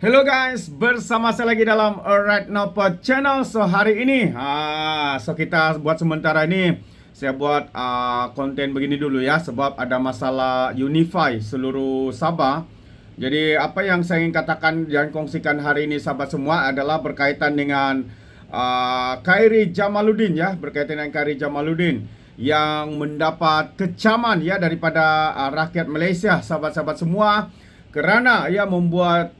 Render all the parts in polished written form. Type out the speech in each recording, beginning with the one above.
Hello guys, bersama saya lagi dalam Alright Nopod Channel. So hari ini, kita buat sementara ini saya buat konten begini dulu ya, sebab ada masalah Unify seluruh Sabah. Jadi apa yang saya ingin katakan dan kongsikan hari ini sahabat semua adalah berkaitan dengan Khairy Jamaluddin ya, berkaitan dengan Khairy Jamaluddin yang mendapat kecaman ya daripada rakyat Malaysia, sahabat-sahabat semua, kerana ia membuat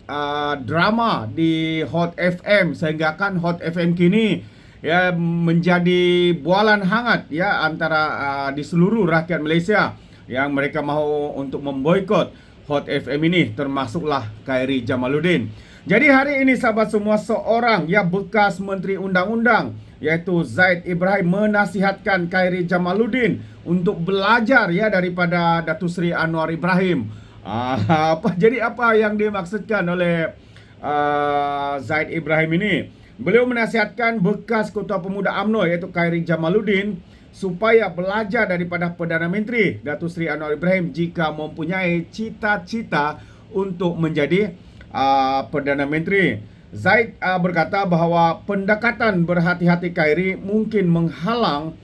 drama di Hot FM, sehingga kan Hot FM kini ya menjadi bualan hangat ya antara di seluruh rakyat Malaysia yang mereka mahu untuk memboikot Hot FM ini, termasuklah Khairy Jamaluddin. Jadi hari ini sahabat semua, seorang ya bekas Menteri Undang-Undang yaitu Zaid Ibrahim menasihatkan Khairy Jamaluddin untuk belajar ya daripada Datuk Seri Anwar Ibrahim. Jadi apa yang dimaksudkan oleh Zaid Ibrahim ini? Beliau menasihatkan bekas Ketua Pemuda UMNO iaitu Khairy Jamaluddin supaya belajar daripada Perdana Menteri Datuk Seri Anwar Ibrahim jika mempunyai cita-cita untuk menjadi Perdana Menteri. Zaid berkata bahawa pendekatan berhati-hati Khairy mungkin menghalang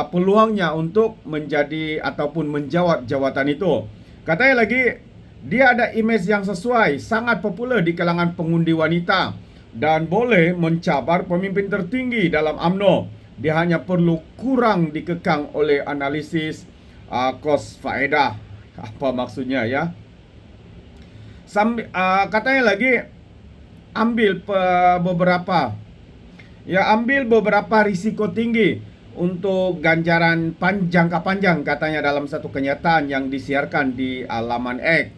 peluangnya untuk menjadi ataupun menjawat jawatan itu. Katanya lagi, dia ada imej yang sesuai, sangat popular di kalangan pengundi wanita dan boleh mencabar pemimpin tertinggi dalam UMNO. Dia hanya perlu kurang dikekang oleh analisis kos faedah. Apa maksudnya ya? Katanya lagi, ambil beberapa risiko tinggi untuk ganjaran jangka panjang, katanya dalam satu kenyataan yang disiarkan di laman X.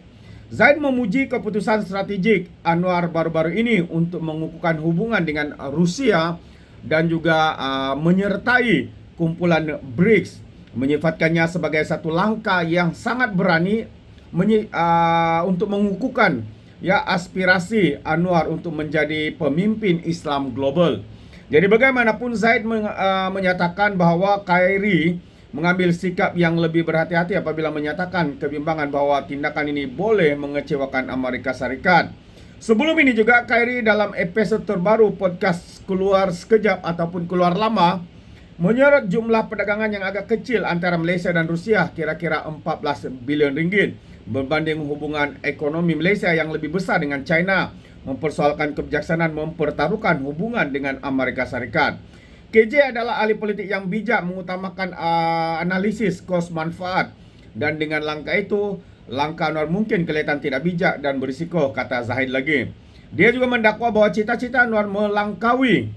Zaid memuji keputusan strategik Anwar baru-baru ini untuk mengukuhkan hubungan dengan Rusia dan juga menyertai kumpulan BRICS, menyifatkannya sebagai satu langkah yang sangat berani untuk mengukuhkan ya aspirasi Anwar untuk menjadi pemimpin Islam global. Jadi bagaimanapun Zaid menyatakan bahawa Khairy mengambil sikap yang lebih berhati-hati apabila menyatakan kebimbangan bahawa tindakan ini boleh mengecewakan Amerika Syarikat. Sebelum ini juga Khairy dalam episod terbaru podcast Keluar Sekejap ataupun Keluar Lama menyorot jumlah perdagangan yang agak kecil antara Malaysia dan Rusia, kira-kira 14 bilion ringgit, berbanding hubungan ekonomi Malaysia yang lebih besar dengan China, mempersoalkan kebijaksanaan mempertaruhkan hubungan dengan Amerika Syarikat. KJ adalah ahli politik yang bijak, mengutamakan analisis kos manfaat, dan dengan langkah itu, langkah Anwar mungkin kelihatan tidak bijak dan berisiko, kata Zaid lagi. Dia juga mendakwa bahawa cita-cita Anwar melangkaui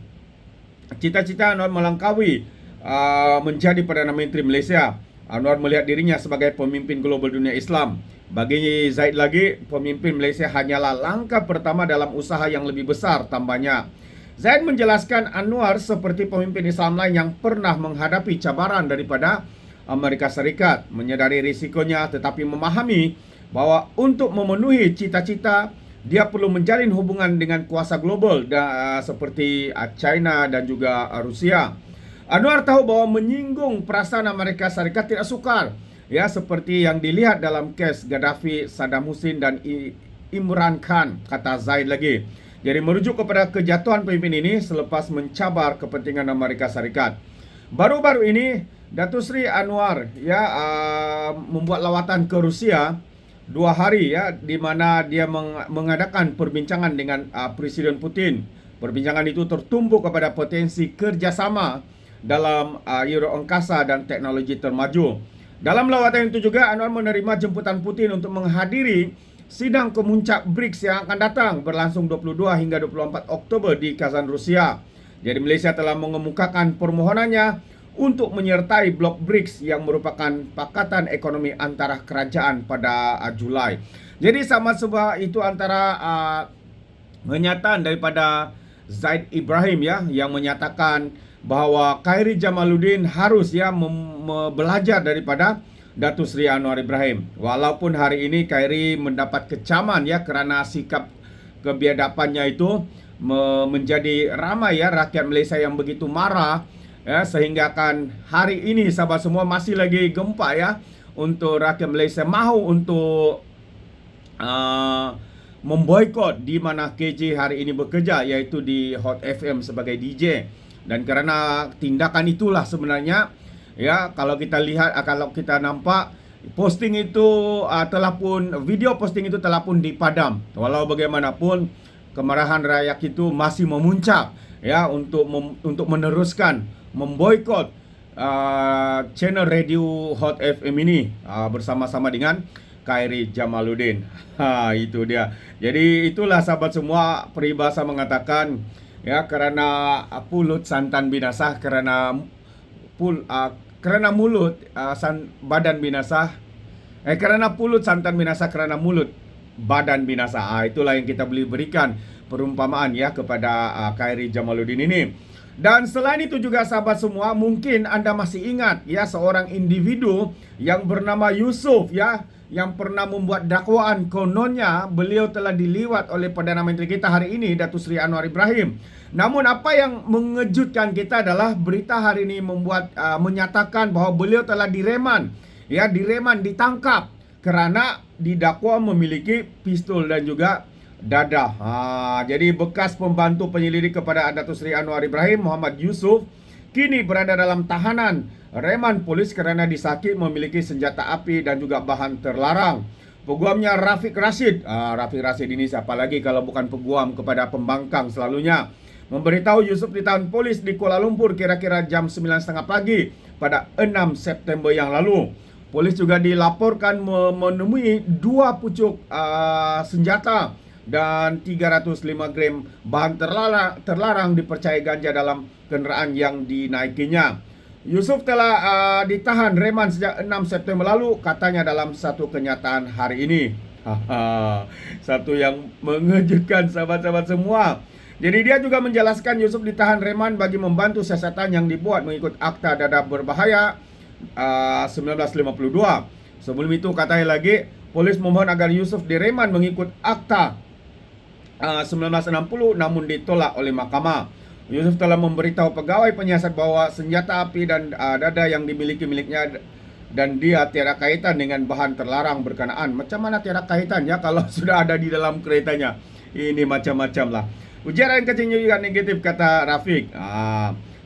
menjadi Perdana Menteri Malaysia. Anwar melihat dirinya sebagai pemimpin global dunia Islam. Bagi Zaid lagi, pemimpin Malaysia hanyalah langkah pertama dalam usaha yang lebih besar, tambahnya. Zaid menjelaskan Anwar seperti pemimpin Islam lain yang pernah menghadapi cabaran daripada Amerika Syarikat, menyadari risikonya tetapi memahami bahawa untuk memenuhi cita-cita dia perlu menjalin hubungan dengan kuasa global seperti China dan juga Rusia. Anwar tahu bahawa menyinggung perasaan Amerika Syarikat tidak sukar, ya, seperti yang dilihat dalam kes Gaddafi, Saddam Hussein dan Imran Khan, kata Zaid lagi. Jadi merujuk kepada kejatuhan pemimpin ini selepas mencabar kepentingan Amerika Syarikat. Baru-baru ini Datuk Seri Anwar ya membuat lawatan ke Rusia 2 hari ya, di mana dia mengadakan perbincangan dengan Presiden Putin. Perbincangan itu tertumpu kepada potensi kerjasama dalam Euroangkasa dan teknologi termaju. Dalam lawatan itu juga Anwar menerima jemputan Putin untuk menghadiri sidang kemuncak BRICS yang akan datang berlangsung 22 hingga 24 Oktober di Kazan, Rusia. Jadi Malaysia telah mengemukakan permohonannya untuk menyertai blok BRICS yang merupakan pakatan ekonomi antara kerajaan pada Julai. Jadi sama sebab itu antara pernyataan daripada Zaid Ibrahim ya, yang menyatakan bahawa Khairy Jamaluddin harus ya belajar daripada Datuk Seri Anwar Ibrahim. Walaupun hari ini Khairy mendapat kecaman ya kerana sikap kebiadapannya itu menjadi ramai ya rakyat Malaysia yang begitu marah ya, sehingga kan hari ini sahabat semua masih lagi gempa ya untuk rakyat Malaysia mahu untuk memboikot di mana KJ hari ini bekerja, yaitu di Hot FM sebagai DJ. Dan karena tindakan itulah sebenarnya, ya, kalau kita lihat, kalau kita nampak posting itu video posting itu telah pun dipadam. Walau bagaimanapun kemarahan rakyat itu masih memuncak, ya, untuk meneruskan memboikot channel radio Hot FM ini bersama-sama dengan Khairi Jamaluddin. Itu dia. Jadi itulah sahabat semua, peribahasa mengatakan, ya, karena mulut santan binasa, karena mulut badan binasa. Karena mulut santan binasa, karena mulut badan binasa. Itulah yang kita berikan perumpamaan, ya, kepada Khairi Jamaluddin ini. Dan selain itu juga sahabat semua, mungkin Anda masih ingat, ya, seorang individu yang bernama Yusuf, ya, yang pernah membuat dakwaan. Kononnya beliau telah diliwat oleh Perdana Menteri kita hari ini, Datuk Seri Anwar Ibrahim. Namun apa yang mengejutkan kita adalah berita hari ini menyatakan bahwa beliau telah direman, ya, ditangkap karena didakwa memiliki pistol dan juga dadah. Jadi bekas pembantu penyelidik kepada Datuk Seri Anwar Ibrahim, Muhammad Yusuf, kini berada dalam tahanan reman polis karena disakit memiliki senjata api dan juga bahan terlarang. Peguamnya Rafiq Rashid. Rafiq Rashid ini siapa lagi kalau bukan peguam kepada pembangkang selalunya. Memberitahu Yusuf ditahan polis di Kuala Lumpur kira-kira jam 9.30 pagi pada 6 September yang lalu. Polis juga dilaporkan menemui 2 pucuk senjata dan 305 gram bahan terlarang dipercayai ganja dalam kendaraan yang dinaikinya. Yusuf telah ditahan reman sejak 6 September lalu, katanya dalam satu kenyataan hari ini. Satu yang mengejutkan sahabat-sahabat semua. Jadi dia juga menjelaskan Yusuf ditahan reman bagi membantu siasatan yang dibuat mengikut Akta Dadah Berbahaya 1952. Sebelum itu katanya lagi, polis memohon agar Yusuf direman mengikut Akta 1960 namun ditolak oleh mahkamah. Yusuf telah memberitahu pegawai penyiasat bahwa senjata api dan dada yang dimiliki miliknya dan dia tiada kaitan dengan bahan terlarang berkenaan. Macam mana tiada kaitan, ya, kalau sudah ada di dalam keretanya? Ini macam-macam lah. Ujaran kecil juga negatif, kata Rafiq.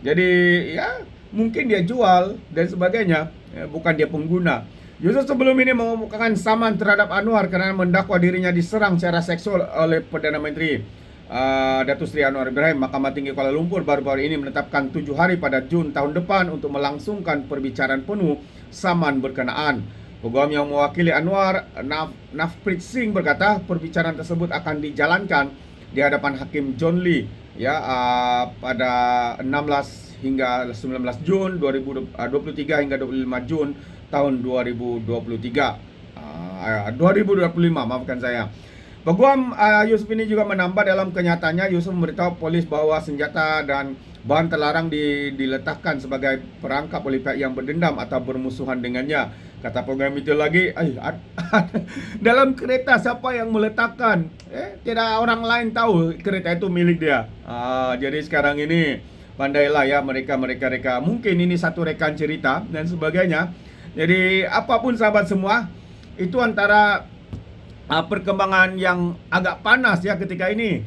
Jadi, ya, mungkin dia jual dan sebagainya, ya, bukan dia pengguna. Yusuf sebelum ini mengemukakan saman terhadap Anwar karena mendakwa dirinya diserang secara seksual oleh Perdana Menteri Datuk Seri Anwar Ibrahim. Mahkamah Tinggi Kuala Lumpur baru-baru ini menetapkan 7 hari pada Jun tahun depan untuk melangsungkan perbicaraan penuh saman berkenaan. Peguam yang mewakili Anwar, Navpreet Singh, berkata perbicaraan tersebut akan dijalankan di hadapan Hakim John Lee, ya, pada 16 hingga 19 Jun 2023 hingga 25 Jun tahun 2023. 2025, maafkan saya. Peguam Yusuf ini juga menambah dalam kenyataannya, Yusuf memberitahu polis bahwa senjata dan bahan terlarang diletakkan sebagai perangkap oleh pihak yang berdendam atau bermusuhan dengannya. Kata program itu lagi, dalam kereta siapa yang meletakkan? Tidak orang lain tahu kereta itu milik dia. Jadi sekarang ini pandailah, ya, mereka mungkin ini satu rekan cerita dan sebagainya. Jadi apapun sahabat semua, itu antara perkembangan yang agak panas, ya, ketika ini.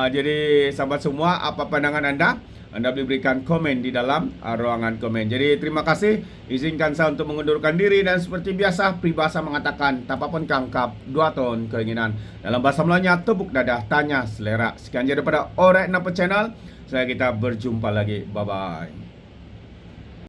Jadi sahabat semua, apa pandangan Anda? Anda boleh berikan komen di dalam ruangan komen. Jadi terima kasih. Izinkan saya untuk mengundurkan diri. Dan seperti biasa, peribahasa mengatakan tapapun kangkap, 2 ton keinginan. Dalam bahasa Melayunya, tepuk dadah, tanya selera. Sekian daripada Alright Napa Channel. Kita berjumpa lagi. Bye-bye.